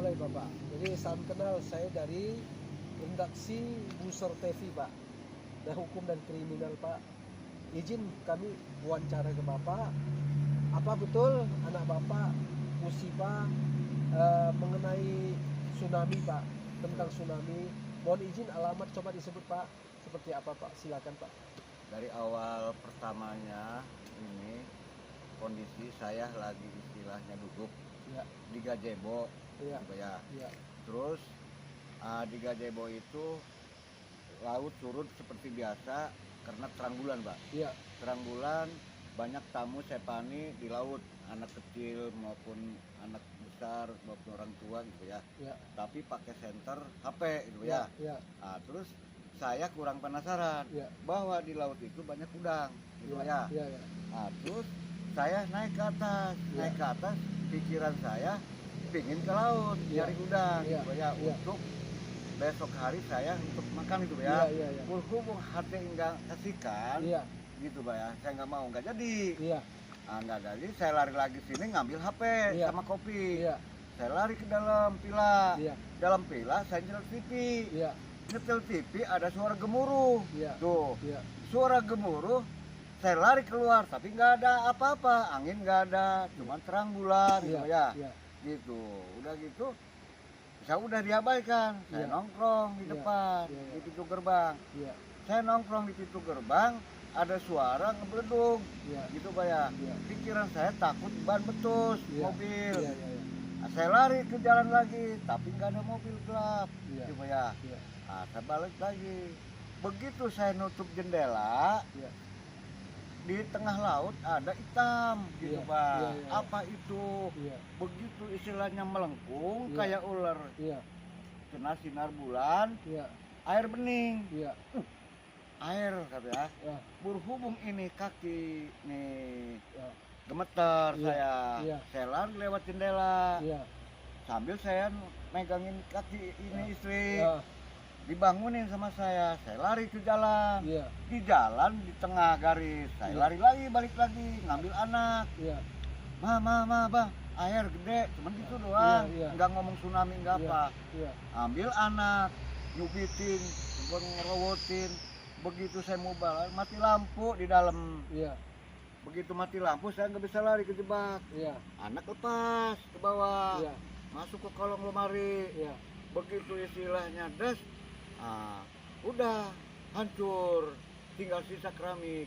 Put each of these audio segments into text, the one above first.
mulai Bapak. Jadi salam kenal, saya dari redaksi Busur TV Pak. Nah, hukum dan kriminal Pak. Izin kami wawancara ke Bapak. Apa betul anak Bapak musibah mengenai tsunami Pak? Tentang tsunami. Mohon izin alamat coba disebut Pak. Seperti apa Pak? Silakan Pak. Dari awal pertamanya ini kondisi saya lagi istilahnya duduk Ya, di gazebo, ya, gitu ya. ya, Terus di gazebo itu laut surut seperti biasa karena terang bulan, Pak. ya, Terang bulan, banyak tamu sepani di laut, anak kecil maupun anak besar maupun orang tua gitu ya. ya, Tapi pakai senter HP gitu ya, ya. ya, Nah, terus saya kurang penasaran ya, bahwa di laut itu banyak udang gitu ya. ya, ya, Nah, terus saya naik ke atas, pikiran saya pingin ke laut Ya. nyari udang Ya. gitu ya, Ya. untuk besok hari saya untuk makan gitu ya, ya. ya, ya, Berhubung hati enggak kasihkan iya, gitu Pak ya, saya nggak mau, nggak jadi. iya, Nggak jadi, saya lari lagi sini ngambil HP Iya. sama kopi. iya, Saya lari ke dalam pila. iya, Dalam pila saya nyetel TV. iya, Nyetel TV ada suara gemuruh. iya, Tuh, iya, suara gemuruh, saya lari keluar tapi nggak ada apa-apa, angin nggak ada, cuman terang bulan gitu ya, iya, gitu. Udah gitu, saya udah diabaikan, saya Iya. nongkrong di Iya, depan, iya, iya. di pintu gerbang. iya, Saya nongkrong di pintu gerbang, ada suara ngebledung, iya, gitu Pak ya. iya, Pikiran saya takut ban betus Iya. mobil. iya, iya, Nah, saya lari ke jalan lagi, tapi nggak ada mobil gelap, iya, gitu Pak ya. iya, Nah, saya balik lagi. Begitu saya nutup jendela, iya, di tengah laut ada hitam gitu Iya, Pak. iya, iya. Apa itu? iya, Begitu istilahnya melengkung Iya. kayak ular, iya, kena sinar bulan, iya, air bening, iya, air kata ya. iya, Berhubung ini kaki nih iya, gemeter, Iya, iya. saya lari lewat jendela iya, sambil saya megangin kaki ini Iya. istri, iya, dibangunin sama saya lari ke jalan. iya, Di jalan di tengah garis saya Iya. lari lagi, balik lagi ngambil anak. iya, Bang, air gede, cuman gitu doang, iya. nggak ngomong tsunami, nggak Iya. apa. iya, Ambil anak, nyubitin, ngerowotin. Begitu saya mau balik, mati lampu di dalam. iya, Begitu mati lampu, saya nggak bisa lari, kejebak. iya, Anak lepas ke bawah, iya, masuk ke kolong lemari. iya, Begitu istilahnya des, udah hancur, tinggal sisa keramik.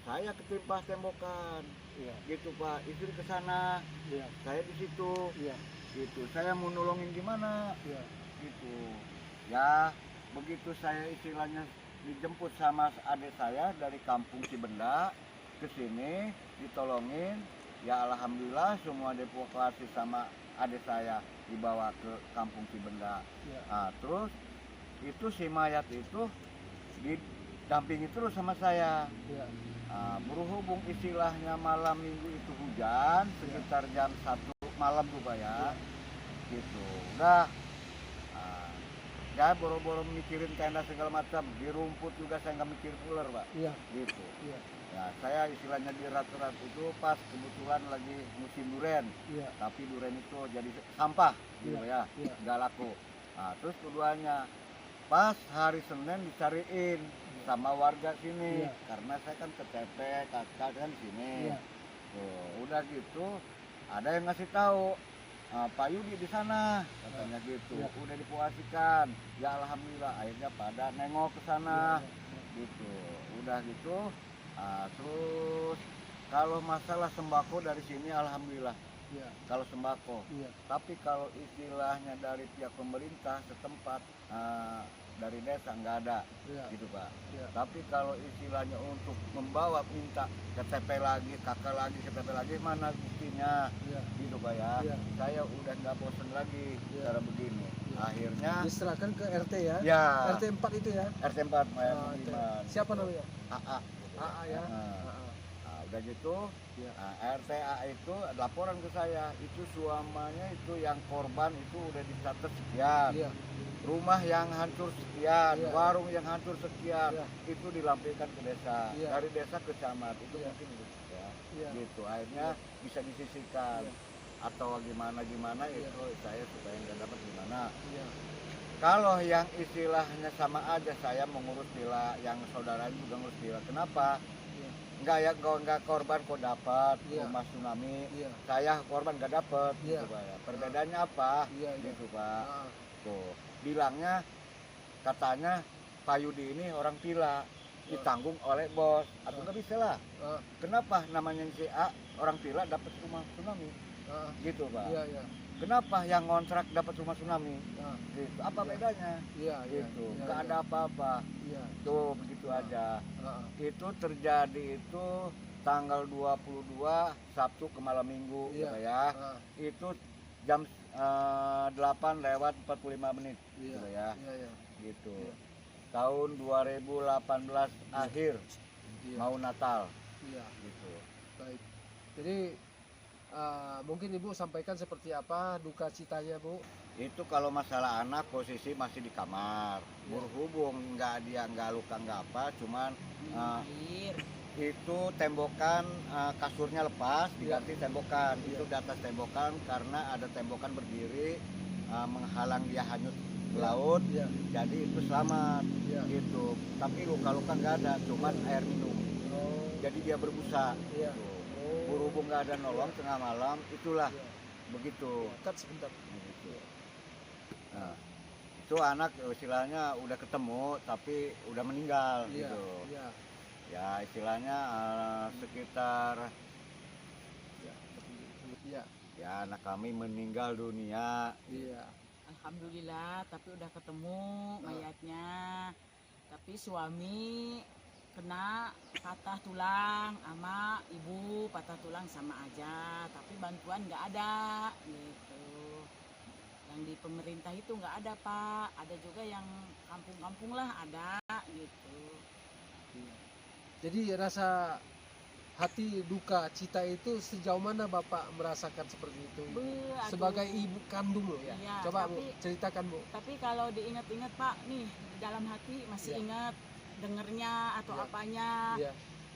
Saya ketimpa tembokan. iya, Gitu Pak, istri ke sana, iya, saya di situ, iya, gitu. Saya mau nolongin gimana, iya, gitu. Ya, begitu saya istilahnya dijemput sama adik saya dari kampung Cibenda ke sini, ditolongin. Ya alhamdulillah semua dievakuasi sama adik saya dibawa ke kampung Cibenda. iya, Nah, terus itu si mayat itu didampingi terus sama saya. iya, Berhubung istilahnya malam minggu itu hujan sekitar jam 1 malam tuh Pak ya, gitu. Udah ya boro-boro mikirin tenda segala macam, di rumput juga saya nggak mikirin ular Pak, iya, gitu. iya, Ya saya istilahnya di rat-rat itu pas kebetulan lagi musim duren, iya, tapi duren itu jadi sampah gitu Iya, ya, iya. nggak laku. Nah, terus keduanya pas hari Senin dicariin sama warga sini, Iya. karena saya kan KTP kakak kan di sini. Iya. Tuh, udah gitu ada yang ngasih tahu, Pak Yudi di sana katanya gitu. Iya. Udah dipuasikan. Ya alhamdulillah akhirnya pada nengok ke sana gitu. Udah gitu terus kalau masalah sembako dari sini alhamdulillah, iya, kalau sembako. iya, Tapi kalau istilahnya dari pihak pemerintah setempat, dari desa nggak ada, iya, gitu Pak. iya, Tapi kalau istilahnya untuk membawa minta KTP lagi, kakak lagi, KTP lagi, mana buktinya, iya. gitu Pak ya. Iya. Saya udah nggak bosen lagi Iya. cara begini. Iya. Akhirnya, Diserahkan ke RT ya. ya RT 4 itu ya. RT 4 Maya Ah, Budiman. siapa namanya? AA. AA ya. Nah, AA. udah gitu, Iya. RT AA itu laporan ke saya, itu suamanya itu yang korban itu udah dicatat sekian. Iya. Rumah yang hancur sekian, Iya. warung yang hancur sekian, Iya. itu dilampirkan ke desa, Iya. dari desa ke camat, itu Iya. mungkin gitu ya. Iya. Gitu, akhirnya bisa disisihkan. Iya. atau gimana Iya. itu saya supaya nggak dapat gimana. Iya. Kalau yang istilahnya sama aja, saya mengurus villa, yang saudara juga ngurus villa. Kenapa? Iya. Enggak ya, enggak korban kok dapat Iya. rumah tsunami. Iya. Saya korban nggak dapat, Iya. gitu Pak ya. Perbedaannya apa? Iya, iya. Gitu Pak. Ah, Tuh, bilangnya katanya Pak Yudi ini orang villa ditanggung oleh bos. Atau nggak bisa lah. ah, Kenapa namanya si A orang villa dapat rumah tsunami? ah. Gitu Pak. Iya, iya. Kenapa yang ngontrak dapat rumah tsunami? Ah, Gitu. Apa Iya. bedanya? iya, iya. Gitu. Iya, Nggak iya. ada apa-apa. Iya. Tuh begitu Ah. aja. Ah, Itu terjadi itu tanggal 22 Sabtu ke malam Minggu Iya. gitu ya. ah. Itu jam 8:45 Iya. gitu ya. Iya, iya. Gitu. Iya. Tahun 2018 akhir Iya. mau Natal Iya. gitu. Baik. Jadi mungkin Ibu sampaikan seperti apa duka citanya, Bu? Itu kalau masalah anak posisi masih di kamar. Iya. Berhubung dia nggak luka nggak apa, cuman Air. itu tembokan kasurnya lepas Iya. diganti tembokan. Iya. Itu di atas tembokan karena ada tembokan berdiri menghalang dia hanyut ke Iya. laut, Iya. jadi itu selamat Iya. gitu. Tapi luka-luka nggak ada, cuman air minum, Oh. jadi dia berbusa Iya. gitu. Oh. Berhubung nggak ada nolong tengah malam, itulah Iya. begitu. Cut sebentar. Begitu. Nah, itu anak istilahnya udah ketemu tapi udah meninggal Iya. gitu. Iya. Ya istilahnya sekitar Iya. Iya. ya anak kami meninggal dunia. Iya. Alhamdulillah, tapi udah ketemu Ah. mayatnya. Tapi suami kena patah tulang, sama ibu patah tulang sama aja. Tapi bantuan nggak ada, gitu. Yang di pemerintah itu nggak ada Pak. Ada juga yang kampung-kampung lah ada, gitu. Iya. Jadi rasa hati duka cita itu sejauh mana Bapak merasakan seperti itu? Aduh. Sebagai ibu kandung loh ya. Iya, Coba Bu, tapi- ceritakan Bu. Tapi kalau diingat-ingat Pak, nih di dalam hati masih Iya. ingat dengernya atau Iya. apanya. Iya.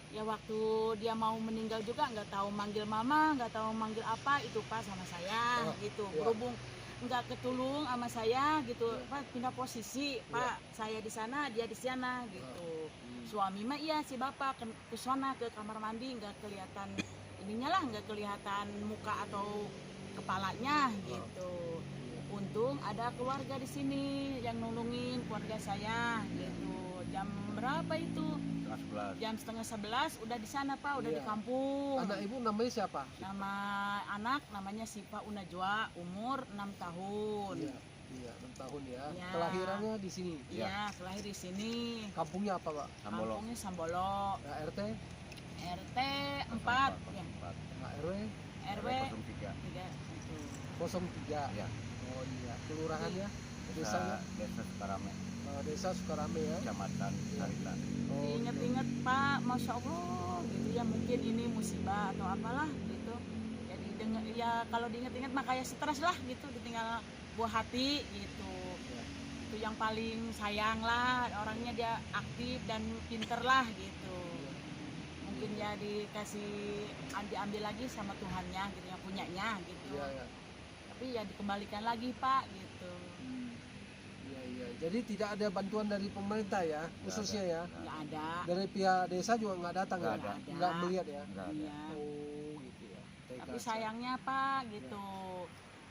Ya waktu dia mau meninggal juga nggak tahu manggil mama, nggak tahu manggil apa, itu Pak sama saya Oh, gitu. iya. Berhubung nggak ketulung sama saya gitu, Iya. Pak pindah posisi, Pak saya di sana, dia di sana gitu. Hmm. Suami mah iya si bapak ke sana ke kamar mandi nggak kelihatan ininya lah, nggak kelihatan muka atau kepalanya gitu. Iya. Untung ada keluarga di sini yang nolongin keluarga saya gitu. Jam berapa itu? Setengah 11. Jam 10:30 udah di sana Pak, udah Iya. di kampung. Anak ibu namanya siapa? Nama anak namanya Siva Unajwa, umur 6 tahun. Iya. Iya, 6 tahun ya. Iya. Kelahirannya di sini. Iya, lahir di sini. Kampungnya apa Pak? Sambolo. Kampungnya Sambolo. Nah, RT, RT 4 ya. nah, RW RW 03. 3 itu. 03. Ya. Oh iya. Kelurahannya Desa Desanya? Sukarame, Desa Sukarame ya. Kecamatan Sarita. Oh, Diinget-inget Pak, Masya Allah gitu ya, mungkin ini musibah atau apalah gitu. Jadi denger, ya kalau diinget-inget mah kayak stres lah gitu, ditinggal buah hati gitu. Iya. Itu yang paling sayang lah, orangnya dia aktif dan pinter lah gitu. Iya. Mungkin ya dikasih diambil lagi sama Tuhannya gitu, yang punyanya gitu. Iya, iya. Tapi ya dikembalikan lagi Pak gitu. Iya, iya. Jadi tidak ada bantuan dari pemerintah ya, khususnya ya. Nggak ada. Dari pihak desa juga nggak datang Nggak ya? ada. Nggak melihat ya? Nggak ada. Iya. Oh gitu ya. Tapi Tega. sayangnya Pak gitu,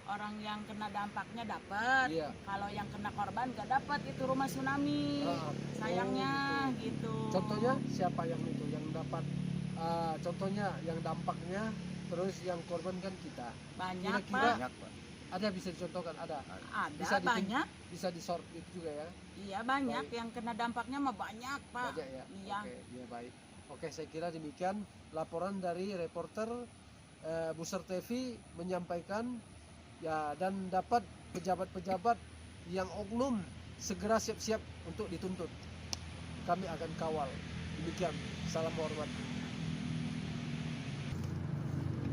orang yang kena dampaknya dapat, Iya. kalau yang kena korban gak dapat itu rumah tsunami. Ah, Sayangnya oh, gitu. Contohnya siapa yang itu yang dapat? Contohnya yang dampaknya, terus yang korban kan kita. Banyak kira-kira- Pak, Banyak Pak. Ada bisa dicontohkan? Ada. ada bisa ditim- banyak. Bisa disort itu juga ya? Iya banyak Baik. yang kena dampaknya mah banyak Pak. Banyak ya. Iya. Oke, iya baik. Oke, saya kira demikian laporan dari reporter Buser TV menyampaikan ya, dan dapat pejabat-pejabat yang oknum segera siap-siap untuk dituntut. Kami akan kawal. Demikian. Salam hormat.